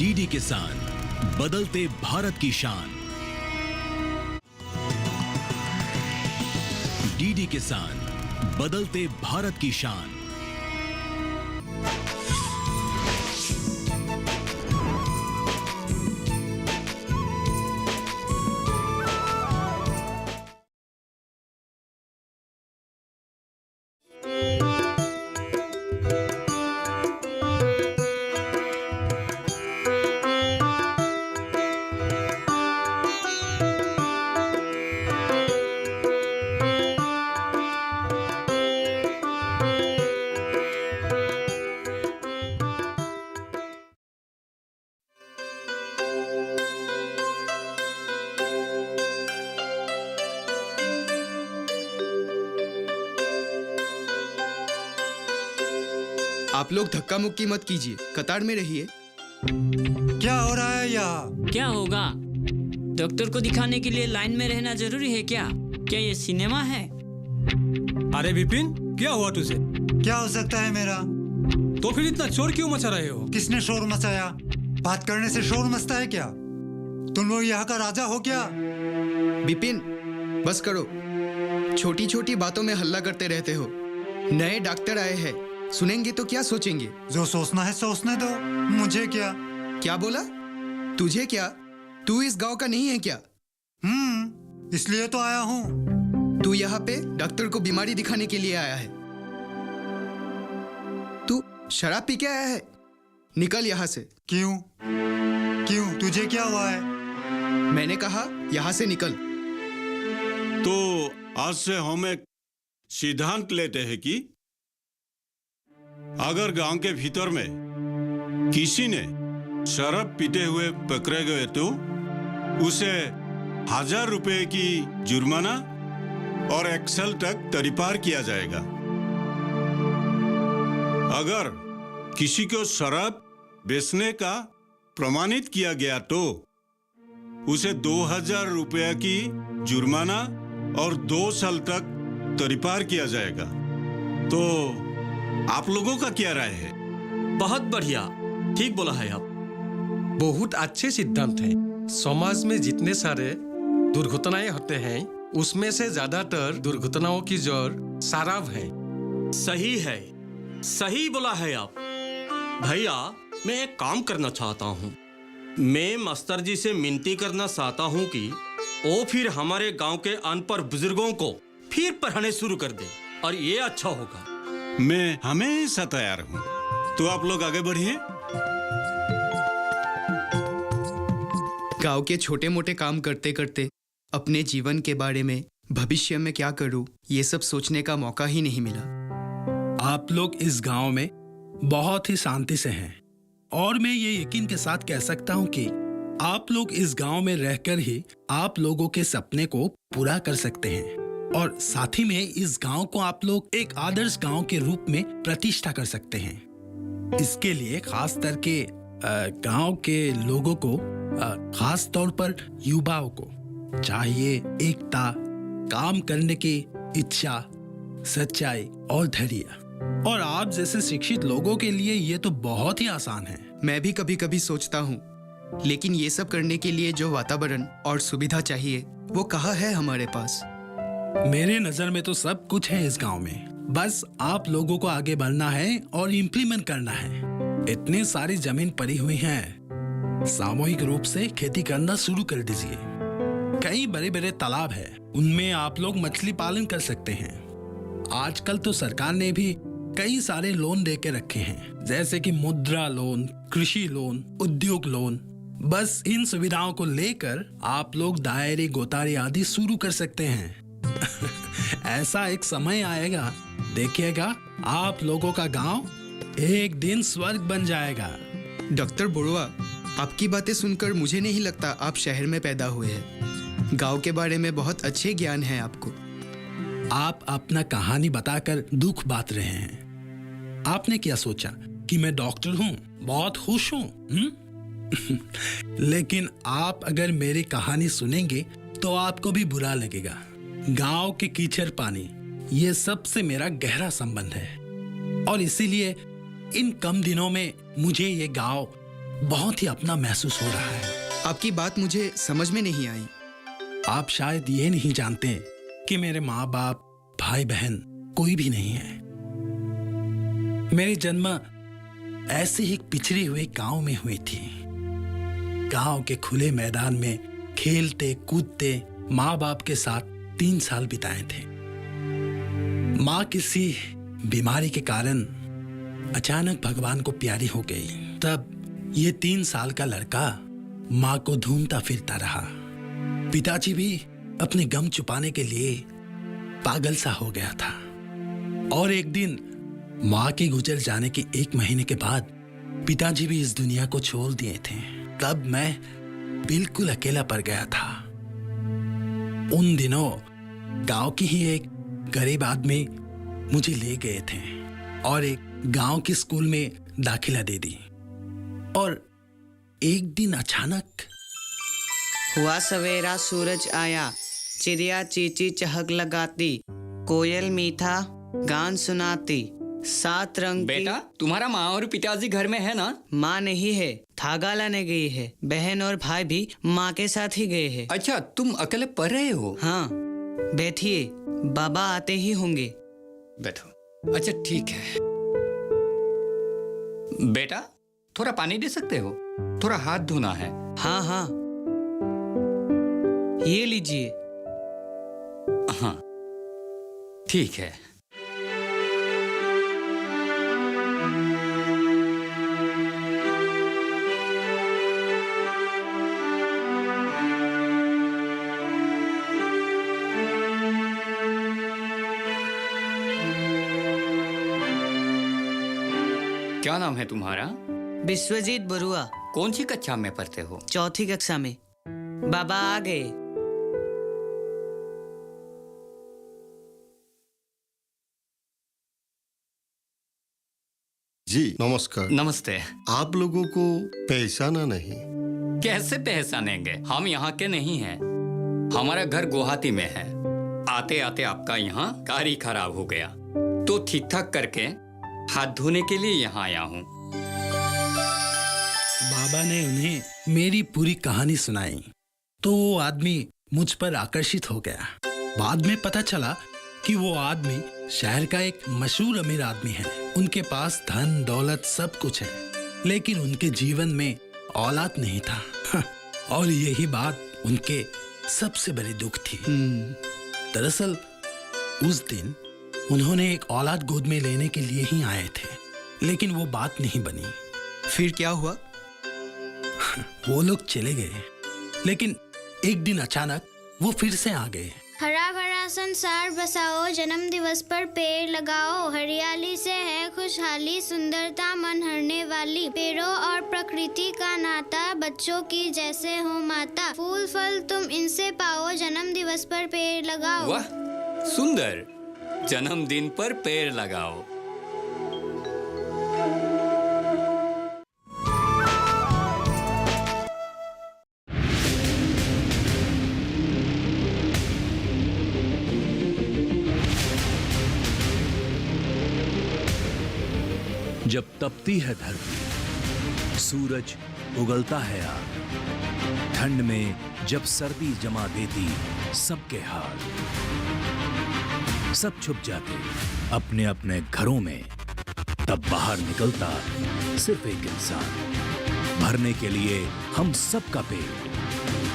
DD किसान, बदलते भारत की शान। डीडी किसान, बदलते भारत की शान। आप लोग धक्का मुक्की मत कीजिए, कतार में रहिए। क्या हो रहा है यहाँ? क्या होगा? डॉक्टर को दिखाने के लिए लाइन में रहना जरूरी है क्या? क्या ये सिनेमा है? अरे विपिन, क्या हुआ तुझे? क्या हो सकता है मेरा? तो फिर इतना शोर क्यों मचा रहे हो? किसने शोर मचाया? बात करने से शोर मचता है क्या? तुम लोग यहाँ का राजा हो क्या? बिपिन, बस करो। छोटी छोटी बातों में हल्ला करते रहते हो। नए डॉक्टर आए हैं, सुनेंगे तो क्या सोचेंगे? जो सोचना है सोचने दो, मुझे क्या? क्या बोला? तुझे क्या? तू इस गांव का नहीं है क्या? इसलिए तो आया हूँ। तू यहाँ पे डॉक्टर को बीमारी दिखाने के लिए आया है। तू शराब पी के आया है? निकल यहाँ से। क्यों? क्यों? तुझे क्या हुआ है? मैंने कहा यहाँ से निकल। तो आज से हम एक सिद्धांत लेते हैं कि अगर गांव के भीतर में किसी ने शराब पीते हुए पकड़े गए तो उसे 1000 रुपए की जुर्माना और 1 साल तक तरीपार किया जाएगा। अगर किसी को शराब बेचने का प्रमाणित किया गया तो उसे 2000 रुपए की जुर्माना और 2 साल तक तरीपार किया जाएगा। तो आप लोगों का क्या राय है? बहुत बढ़िया, ठीक बोला है आप। बहुत अच्छे सिद्धांत हैं। समाज में जितने सारे दुर्घटनाएं होते हैं उसमें से ज्यादातर दुर्घटनाओं की जड़ शराब है। सही है, सही बोला है आप। भैया, मैं एक काम करना चाहता हूँ। मैं मास्टर जी से विनती करना चाहता हूँ कि वो फिर हमारे गांव के अनपढ़ बुजुर्गों को फिर पढ़ाने शुरू कर दे, और ये अच्छा होगा। मैं हमेशा तैयार हूँ। तो आप लोग आगे बढ़िए। गांव के छोटे मोटे काम करते करते अपने जीवन के बारे में, भविष्य में क्या करूं, ये सब सोचने का मौका ही नहीं मिला। आप लोग इस गांव में बहुत ही शांति से हैं और मैं ये यकीन के साथ कह सकता हूं कि आप लोग इस गांव में रहकर ही आप लोगों के सपने को पूरा कर सकते हैं और साथ ही में इस गांव को आप लोग एक आदर्श गांव के रूप में प्रतिष्ठा कर सकते हैं। इसके लिए खास करके गांव के लोगों को, खास तौर पर युवाओं को चाहिए एकता, काम करने की इच्छा, सच्चाई और धैर्य। और आप जैसे शिक्षित लोगों के लिए ये तो बहुत ही आसान है। मैं भी कभी कभी सोचता हूँ, लेकिन ये सब करने के लिए जो वातावरण और सुविधा चाहिए वो कहाँ है हमारे पास? मेरे नजर में तो सब कुछ है इस गांव में। बस आप लोगों को आगे बढ़ना है और इम्प्लीमेंट करना है। इतनी सारी जमीन पड़ी हुई है, सामूहिक रूप से खेती करना शुरू कर दीजिए। कई बड़े बड़े तालाब है, उनमें आप लोग मछली पालन कर सकते हैं। आजकल तो सरकार ने भी कई सारे लोन दे के रखे हैं, जैसे कि मुद्रा लोन, कृषि लोन, उद्योग लोन। बस इन सुविधाओं को लेकर आप लोग दायरे गोतारी आदि शुरू कर सकते हैं। ऐसा एक समय आएगा, देखिएगा, आप लोगों का गांव एक दिन स्वर्ग बन जाएगा। डॉक्टर बड़ुआ, आपकी बातें सुनकर मुझे नहीं लगता आप शहर में पैदा हुए हैं। गांव के बारे में बहुत अच्छे ज्ञान है आपको। आप अपना कहानी बताकर दुख बांट रहे हैं। आपने क्या सोचा कि मैं डॉक्टर हूँ, बहुत खुश हूँ? लेकिन आप अगर मेरी कहानी सुनेंगे तो आपको भी बुरा लगेगा। गांव के कीचड़ पानी, ये सब से मेरा गहरा संबंध है और इसीलिए इन कम दिनों में मुझे ये गांव बहुत ही अपना महसूस हो रहा है। आपकी बात मुझे समझ में नहीं आई। आप शायद ये नहीं जानते कि मेरे माँ बाप, भाई बहन कोई भी नहीं है। मेरी जन्म ऐसे ही पिछड़ी हुए गांव में हुई थी। गांव के खुले मैदान में खेलते कूदते माँ बाप के साथ 3 साल बिताए थे। माँ किसी बीमारी के कारण अचानक भगवान को प्यारी हो गई। तब ये 3 साल का लड़का माँ को ढूंढता फिरता रहा। पिताजी भी अपने गम छुपाने के लिए पागल सा हो गया था। और एक दिन माँ के गुजर जाने के 1 महीने के बाद पिताजी भी इस दुनिया को छोड़ दिए थे। तब मैं बिल्कुल अकेला पड़ गया था। उन दिनों गांव की ही एक गरीब आदमी मुझे ले गए थे और एक गांव के स्कूल में दाखिला दे दी। और एक दिन अचानक हुआ सवेरा, सूरज आया, चिड़िया चींची चहक लगाती, कोयल मीठा गान सुनाती, 7 रंग बेटा, तुम्हारा माँ और पिताजी घर में है ना? माँ नहीं है, धागा लाने गई है। बहन और भाई भी माँ के साथ ही गए हैं। अच्छा, तुम अकेले पढ़ रहे हो? हाँ, बैठिए, बाबा आते ही होंगे। बैठो। अच्छा ठीक है। बेटा, थोड़ा पानी दे सकते हो? थोड़ा हाथ धोना है। हाँ हाँ, ये लीजिए। हाँ ठीक है। क्या नाम है तुम्हारा? विश्वजीत बरुआ। कौन सी कक्षा में पढ़ते हो? 4थी कक्षा में। बाबा आ गए। जी नमस्कार। नमस्ते। आप लोगों को पहचाना नहीं? कैसे पहचानेंगे? हम यहाँ के नहीं हैं। हमारा घर गुवाहाटी में है। आते आते आपका यहाँ गाड़ी खराब हो गया तो ठीक ठाक करके हाथ धोने के लिए यहाँ आया हूँ। बाबा ने उन्हें मेरी पूरी कहानी सुनाई तो वो आदमी मुझ पर आकर्षित हो गया। बाद में पता चला कि वो आदमी शहर का एक मशहूर अमीर आदमी है। उनके पास धन दौलत सब कुछ है, लेकिन उनके जीवन में औलाद नहीं था। और यही बात उनके सबसे बड़ी दुख थी। दरअसल उस दिन उन्होंने एक औलाद गोद में लेने के लिए ही आए थे, लेकिन वो बात नहीं बनी। फिर क्या हुआ? वो लोग चले गए, लेकिन एक दिन अचानक वो फिर से आ गए। हरा भरा संसार बसाओ, जन्म दिवस पर पेड़ लगाओ, हरियाली से है खुशहाली, सुंदरता मन हरने वाली, पेड़ों और प्रकृति का नाता, बच्चों की जैसे हो माता, फूल फल तुम इनसे पाओ, जन्म दिवस पर पेड़ लगाओ। वाह सुंदर, जन्मदिन पर पेड़ लगाओ। जब तपती है धरती, सूरज उगलता है आग, ठंड में जब सर्दी जमा देती सबके हाल, सब छुप जाते अपने अपने घरों में, तब बाहर निकलता सिर्फ एक इंसान, भरने के लिए हम सबका पेट,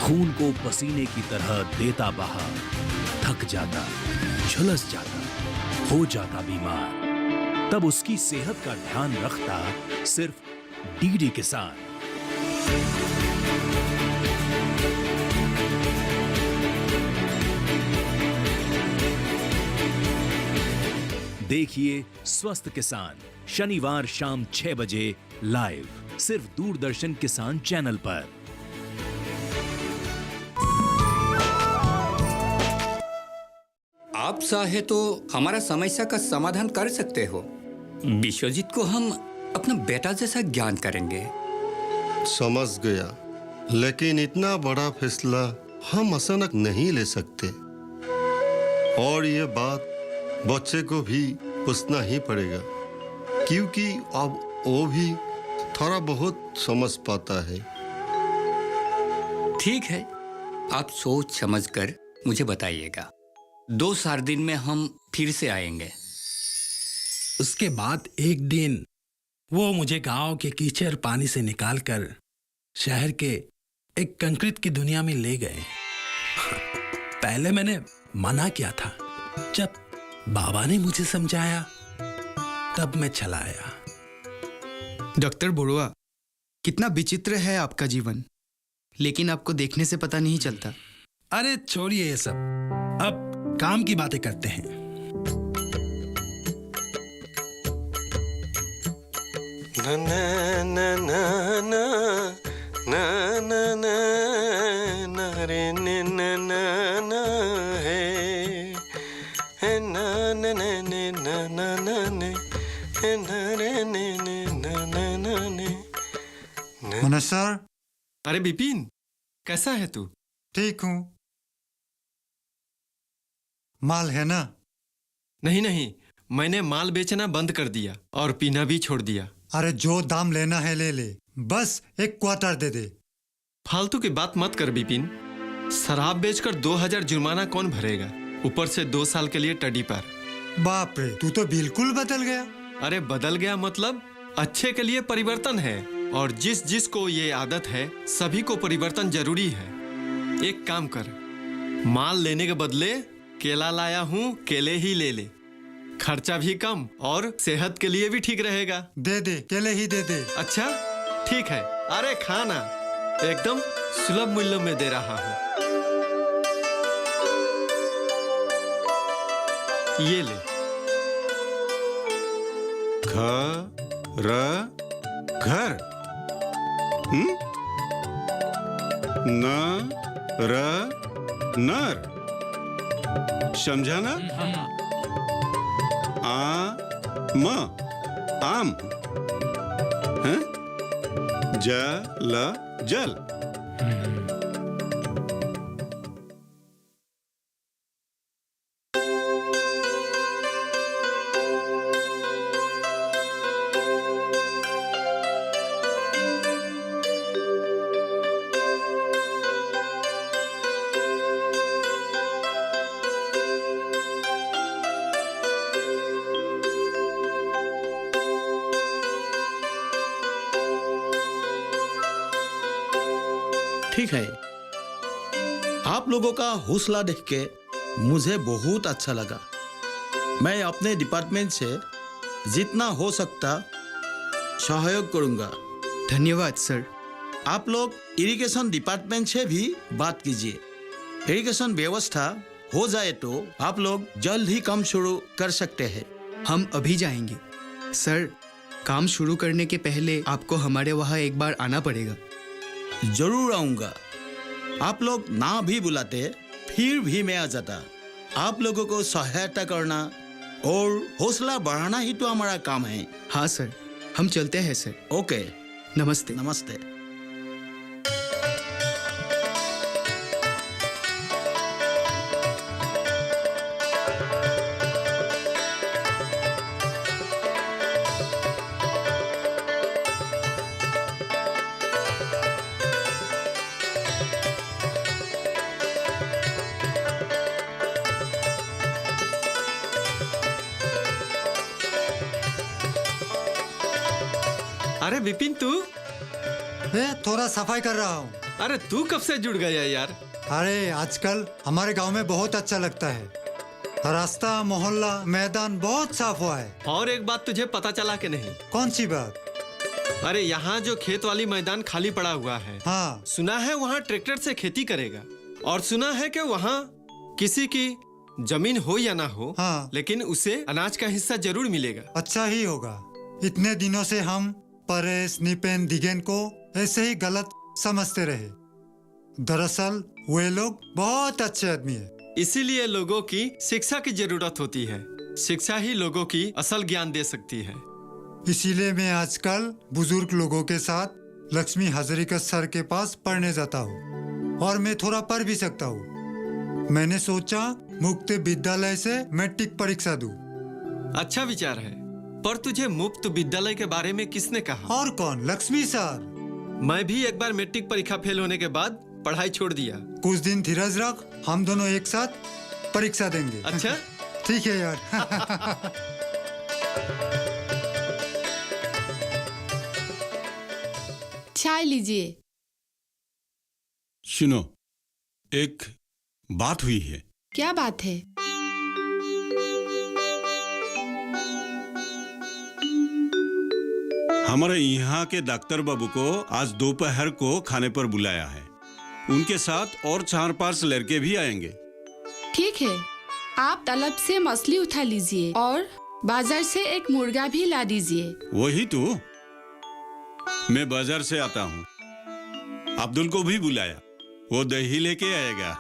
खून को पसीने की तरह देता बहा, थक जाता, झुलस जाता, हो जाता बीमार, तब उसकी सेहत का ध्यान रखता सिर्फ डीडी किसान। देखिए स्वस्थ किसान शनिवार शाम 6 बजे लाइव, सिर्फ दूरदर्शन किसान चैनल पर। आप चाहे तो हमारा समस्या का समाधान कर सकते हो। विश्वजीत को हम अपना बेटा जैसा ज्ञान करेंगे। समझ गया, लेकिन इतना बड़ा फैसला हम अचानक नहीं ले सकते, और ये बात बच्चे को भी पूछना ही पड़ेगा, क्योंकि अब वो भी थोड़ा बहुत समझ पाता है। ठीक है, आप सोच समझ कर मुझे बताइएगा। 2-4 दिन में हम फिर से आएंगे। उसके बाद एक दिन वो मुझे गांव के कीचड़ पानी से निकालकर शहर के एक कंक्रीट की दुनिया में ले गए। पहले मैंने मना किया था, जब बाबा ने मुझे समझाया तब मैं चला आया। डॉक्टर बड़ुआ, कितना विचित्र है आपका जीवन, लेकिन आपको देखने से पता नहीं चलता। अरे छोड़िए ये सब, अब काम की बातें करते हैं। ना ना ना ना ना ना ना ना रे ने ना ना ना है ना ना ना ने ना ना ना ने ना रे ने ने ना ना ना ने। मनोज सर। अरे बिपिन, कैसा है तू? ठीक हूँ। माल है ना? नहीं नहीं, मैंने माल बेचना बंद कर दिया और पीना भी छोड़ दिया। अरे जो दाम लेना है ले ले, बस 1 क्वार्टर दे दे। फालतू की बात मत कर बिपिन। शराब बेचकर 2000 जुर्माना कौन भरेगा, ऊपर से 2 साल के लिए टडी पर। बाप रे, तू तो बिल्कुल बदल गया। अरे बदल गया मतलब अच्छे के लिए परिवर्तन है, और जिस जिस को ये आदत है सभी को परिवर्तन जरूरी है। एक काम कर, माल लेने के बदले केला लाया हूँ, केले ही ले ले। खर्चा भी कम और सेहत के लिए भी ठीक रहेगा। दे दे, केले ही दे दे। अच्छा ठीक है। अरे खाना एकदम सुलभ मूल्य में दे रहा हूँ। ये ले। घर नर, समझा ना? आम है, जल। ठीक है, आप लोगों का हौसला देख के मुझे बहुत अच्छा लगा। मैं अपने डिपार्टमेंट से जितना हो सकता सहयोग करूंगा। धन्यवाद सर। आप लोग इरिगेशन डिपार्टमेंट से भी बात कीजिए। इरिगेशन व्यवस्था हो जाए तो आप लोग जल्द ही काम शुरू कर सकते हैं। हम अभी जाएंगे सर। काम शुरू करने के पहले आपको हमारे वहाँ एक बार आना पड़ेगा। जरूर आऊंगा। आप लोग ना भी बुलाते फिर भी मैं आ जाता। आप लोगों को सहायता करना और हौसला बढ़ाना ही तो हमारा काम है। हाँ सर, हम चलते हैं सर। ओके, नमस्ते। नमस्ते। अरे विपिन, तू? थोड़ा सफाई कर रहा हूँ। अरे तू कब से जुड़ गया यार? अरे आजकल हमारे गांव में बहुत अच्छा लगता है। रास्ता, मोहल्ला, मैदान बहुत साफ हुआ है। और एक बात तुझे पता चला कि नहीं? कौन सी बात? अरे यहाँ जो खेत वाली मैदान खाली पड़ा हुआ है, हाँ, सुना है वहाँ ट्रैक्टर से खेती करेगा। और सुना है कि वहाँ किसी की जमीन हो या ना हो, हाँ, लेकिन उसे अनाज का हिस्सा जरूर मिलेगा। अच्छा ही होगा। इतने दिनों से हम परेश, निपेन, दिगेन को ऐसे ही गलत समझते रहे। दरअसल वे लोग बहुत अच्छे आदमी है। इसीलिए लोगों की शिक्षा की जरूरत होती है। शिक्षा ही लोगों की असल ज्ञान दे सकती है। इसीलिए मैं आजकल बुजुर्ग लोगों के साथ लक्ष्मी हजारिका सर के पास पढ़ने जाता हूँ, और मैं थोड़ा पढ़ भी सकता हूँ। मैंने सोचा मुक्त विद्यालय से मैट्रिक परीक्षा दूं। अच्छा विचार है। पर तुझे मुफ्त विद्यालय के बारे में किसने कहा? और कौन? लक्ष्मी सर। मैं भी एक बार मैट्रिक परीक्षा फेल होने के बाद पढ़ाई छोड़ दिया। कुछ दिन धीरज रख, हम दोनों एक साथ परीक्षा देंगे। अच्छा? ठीक है यार। चाय लीजिए। सुनो, एक बात हुई है। क्या बात है? हमारे यहाँ के डॉक्टर बाबू को आज दोपहर को खाने पर बुलाया है। उनके साथ और 4-5 लड़के भी आएंगे। ठीक है, आप तलब से मछली उठा लीजिए और बाजार से एक मुर्गा भी ला दीजिए। वही तो, मैं बाजार से आता हूँ। अब्दुल को भी बुलाया, वो दही लेके आएगा।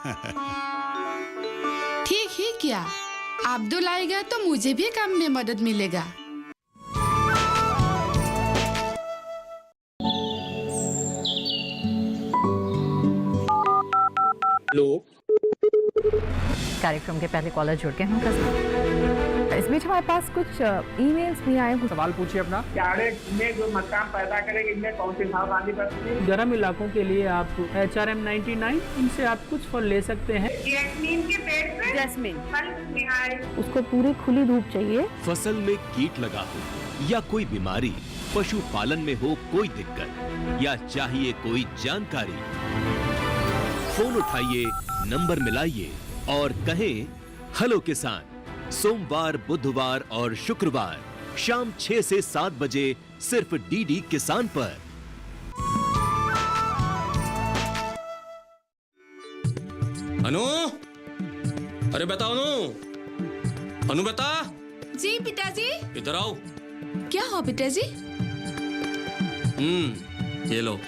ठीक ही किया, अब्दुल आएगा तो मुझे भी काम में मदद मिलेगा। कार्यक्रम के पहले कॉलर जुड़ के हम इस बीच हमारे पास कुछ ईमेल्स भी आए हैं। सवाल पूछिए अपना। में जो मकान पैदा करेगी इनमें कौन सी सावधानी बरतनी है? गर्म इलाकों के लिए आप HRM 99 इनसे आप कुछ फल ले सकते हैं। जैस्मीन के पेड़ पे जैस्मीन फल उसको पूरी खुली धूप चाहिए। फसल में कीट लगा हो या कोई बीमारी, पशुपालन में हो कोई दिक्कत या चाहिए कोई जानकारी, फोन उठाइए, नंबर मिलाइए और कहें हेलो किसान। सोमवार, बुधवार और शुक्रवार शाम 6 से 7 बजे सिर्फ डीडी किसान पर। अनु, अरे बताओ अनु, अनु बता। जी पिताजी। इधर आओ। क्या हो पिताजी? ये लो।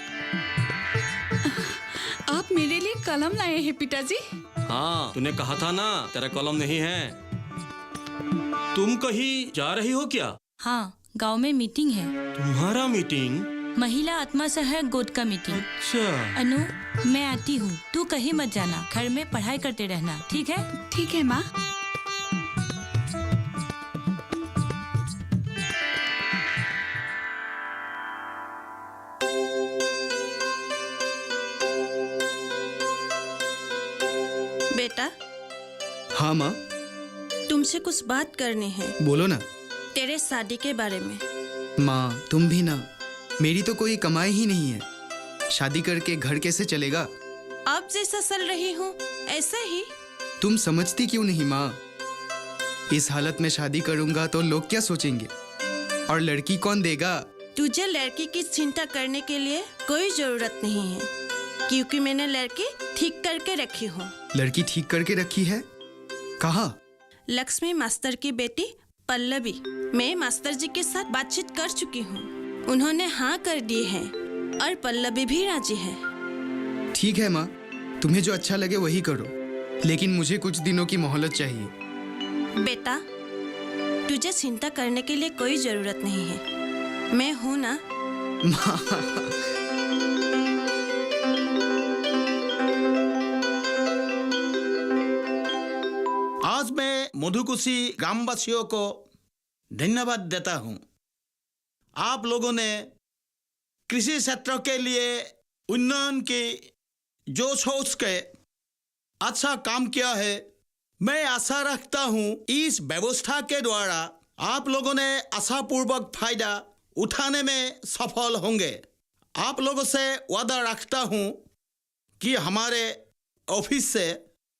आप मेरे लिए कलम लाए हैं पिताजी? हाँ, तूने कहा था ना तेरा कलम नहीं है। तुम कहीं जा रही हो क्या? हाँ, गांव में मीटिंग है। तुम्हारा मीटिंग? महिला आत्मसहायक गोद का मीटिंग। अच्छा। अनु, मैं आती हूँ, तू कहीं मत जाना, घर में पढ़ाई करते रहना, ठीक है? ठीक है माँ। बेटा। हाँ माँ। तुमसे कुछ बात करनी है। बोलो ना। तेरे शादी के बारे में। माँ तुम भी ना, मेरी तो कोई कमाई ही नहीं है, शादी करके घर कैसे चलेगा? अब जैसा चल रही हूँ ऐसे ही। तुम समझती क्यों नहीं माँ? इस हालत में शादी करूंगा तो लोग क्या सोचेंगे, और लड़की कौन देगा? तुझे लड़की की चिंता करने के लिए कोई जरूरत नहीं है, क्योंकि मैंने लड़की ठीक करके रखी हूँ। लड़की ठीक करके रखी है? कहाँ? लक्ष्मी मास्टर की बेटी पल्लवी। मैं मास्टर जी के साथ बातचीत कर चुकी हूँ, उन्होंने हाँ कर दी है और पल्लवी भी राजी है। ठीक है माँ, तुम्हें जो अच्छा लगे वही करो, लेकिन मुझे कुछ दिनों की मोहलत चाहिए। बेटा, तुझे चिंता करने के लिए कोई जरूरत नहीं है, मैं हूँ ना। आज मैं मधुकुशी ग्रामवासियों को धन्यवाद देता हूं। आप लोगों ने कृषि क्षेत्र के लिए उन्नयन की जो सोच के अच्छा काम किया है। मैं आशा रखता हूं इस व्यवस्था के द्वारा आप लोगों ने आशापूर्वक फायदा उठाने में सफल होंगे। आप लोगों से वादा रखता हूं कि हमारे ऑफिस से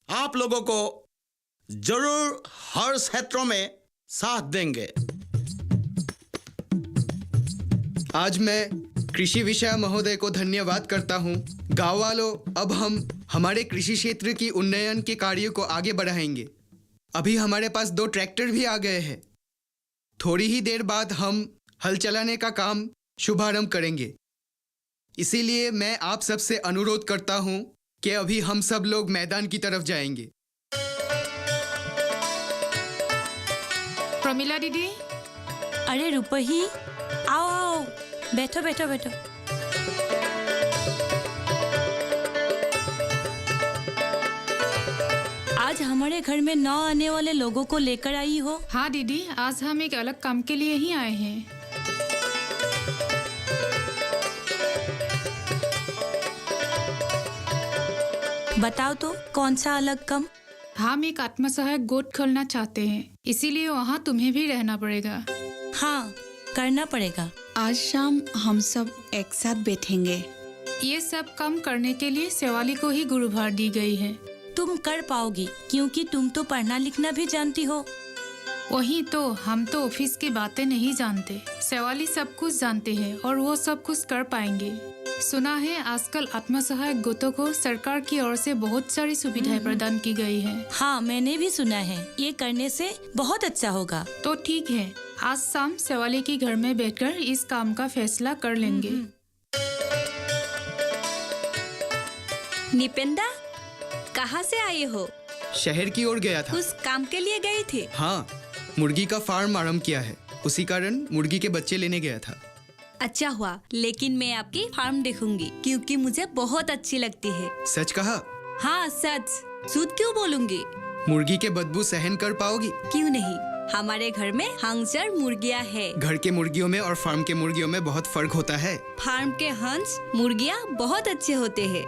आप लोगों को जरूर हर क्षेत्रों में साथ देंगे। आज मैं कृषि विषय महोदय को धन्यवाद करता हूं। गाँव वालों, अब हम हमारे कृषि क्षेत्र की उन्नयन के कार्यों को आगे बढ़ाएंगे। अभी हमारे पास 2 ट्रैक्टर भी आ गए हैं। थोड़ी ही देर बाद हम हल चलाने का काम शुभारंभ करेंगे। इसीलिए मैं आप सबसे अनुरोध करता हूं कि अभी हम सब लोग मैदान की तरफ जाएंगे। प्रमिला दीदी। अरे रुपही, आओ आओ, बैठो बैठो बैठो। आज हमारे हमारे घर में नौ आने वाले लोगों को लेकर आई हो। हाँ दीदी, आज हम एक अलग काम के लिए ही आए हैं। बताओ तो कौन सा अलग काम? हम एक आत्मसहायक गोट खोलना चाहते हैं, इसीलिए वहाँ तुम्हें भी रहना पड़ेगा। हाँ, करना पड़ेगा। आज शाम हम सब एक साथ बैठेंगे। ये सब काम करने के लिए शेवाली को ही गुरुभार दी गई है। तुम कर पाओगी क्योंकि तुम तो पढ़ना लिखना भी जानती हो। वही तो, हम तो ऑफिस की बातें नहीं जानते। शेवाली सब कुछ जानते हैं और वो सब कुछ कर पाएंगे। सुना है आजकल आत्मसहायक गोटों को सरकार की ओर से बहुत सारी सुविधाएं प्रदान की गई है। हाँ, मैंने भी सुना है। ये करने से बहुत अच्छा होगा। तो ठीक है, आज शाम शेवाली के घर में बैठकर इस काम का फैसला कर लेंगे। निपेंदा, कहाँ से आए हो? शहर की ओर गया था। उस काम के लिए गए थे? हाँ, मुर्गी का फार्म आरंभ किया है, उसी कारण मुर्गी के बच्चे लेने गया था। अच्छा हुआ, लेकिन मैं आपकी फार्म देखूंगी क्योंकि मुझे बहुत अच्छी लगती है। सच कहा? हाँ सच, झूठ क्यों बोलूंगी? मुर्गी के बदबू सहन कर पाओगी? क्यों नहीं, हमारे घर में हंसर मुर्गियाँ है। घर के मुर्गियों में और फार्म के मुर्गियों में बहुत फर्क होता है। फार्म के हंस मुर्गियाँ बहुत अच्छे होते हैं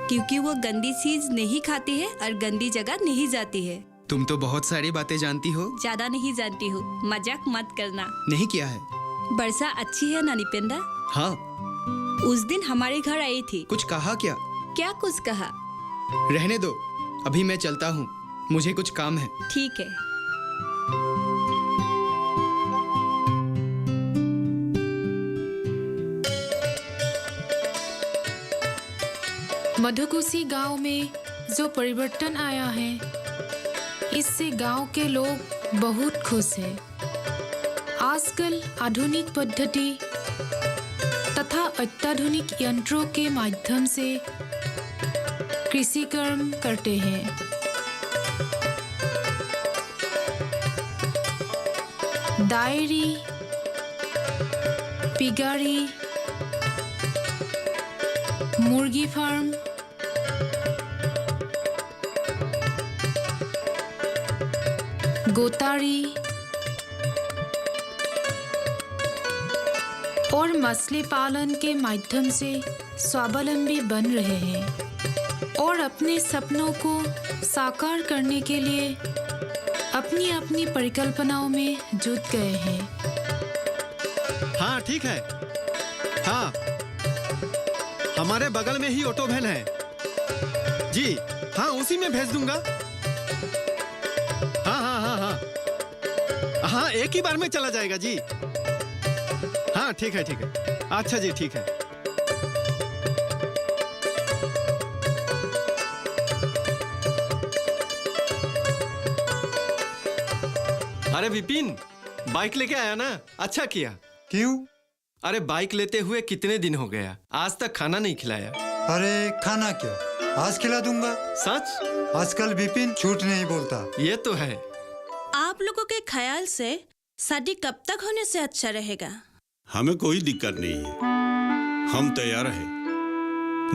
क्योंकि वो गंदी चीज नहीं खाती है और गंदी जगह नहीं जाती है। तुम तो बहुत सारी बातें जानती हो। ज्यादा नहीं जानती हूँ, मजाक मत करना। नहीं किया है। वर्षा अच्छी है ना निपेंदा? हाँ। उस दिन हमारे घर आई थी। कुछ कहा क्या? क्या कुछ कहा? रहने दो, अभी मैं चलता हूँ, मुझे कुछ काम है। ठीक है। मधुकुसी गांव में जो परिवर्तन आया है, इससे गांव के लोग बहुत खुश हैं। आजकल आधुनिक पद्धति तथा अत्याधुनिक यंत्रों के माध्यम से कृषि कर्म करते हैं। डायरी, पिगारी, मुर्गी फार्म, गोतारी और मछली पालन के माध्यम से स्वावलंबी बन रहे हैं और अपने सपनों को साकार करने के लिए अपनी अपनी परिकल्पनाओं में जुट गए हैं। हाँ ठीक है। हाँ, हमारे बगल में ही ऑटो वैन है जी। हाँ, उसी में भेज दूंगा। हाँ हाँ हाँ हाँ हाँ, एक ही बार में चला जाएगा जी। हाँ ठीक है ठीक है। अच्छा जी, ठीक है। अरे विपिन, बाइक लेके आया ना? अच्छा किया। क्यों? अरे बाइक लेते हुए कितने दिन हो गया, आज तक खाना नहीं खिलाया। अरे खाना क्या, आज खिला दूंगा। सच? आजकल विपिन झूठ नहीं बोलता। ये तो है। आप लोगों के ख्याल से शादी कब तक होने से अच्छा रहेगा? हमें कोई दिक्कत नहीं है, हम तैयार हैं।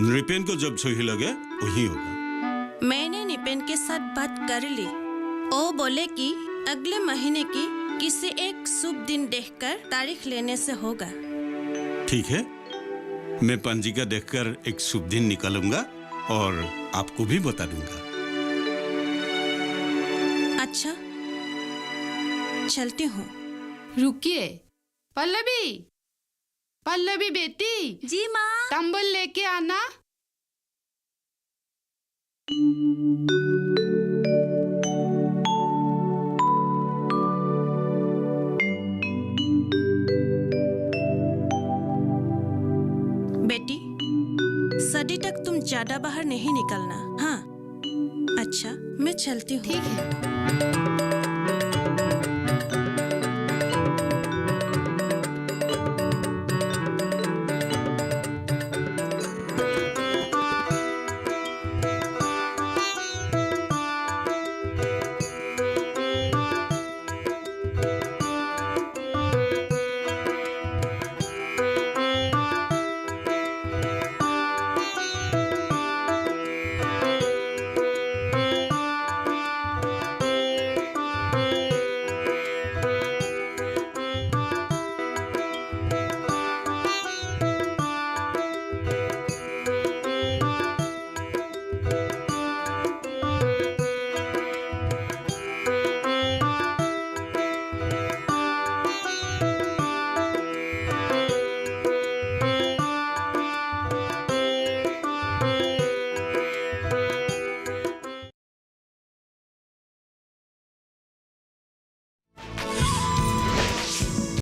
नृपेन को जब सही लगे वही होगा। मैंने निपेन के साथ बात कर ली। वो बोले कि अगले महीने की किसी एक शुभ दिन देखकर तारीख लेने से होगा। ठीक है, मैं पंजिका देखकर एक शुभ दिन निकालूंगा और आपको भी बता दूंगा। अच्छा, चलती हूँ। रुकिए, पल्लवी, पल्लवी बेटी। जी माँ। कंबल लेके आना। बेटी, शादी तक तुम ज्यादा बाहर नहीं निकलना। हाँ, अच्छा, मैं चलती हूँ। ठीक है।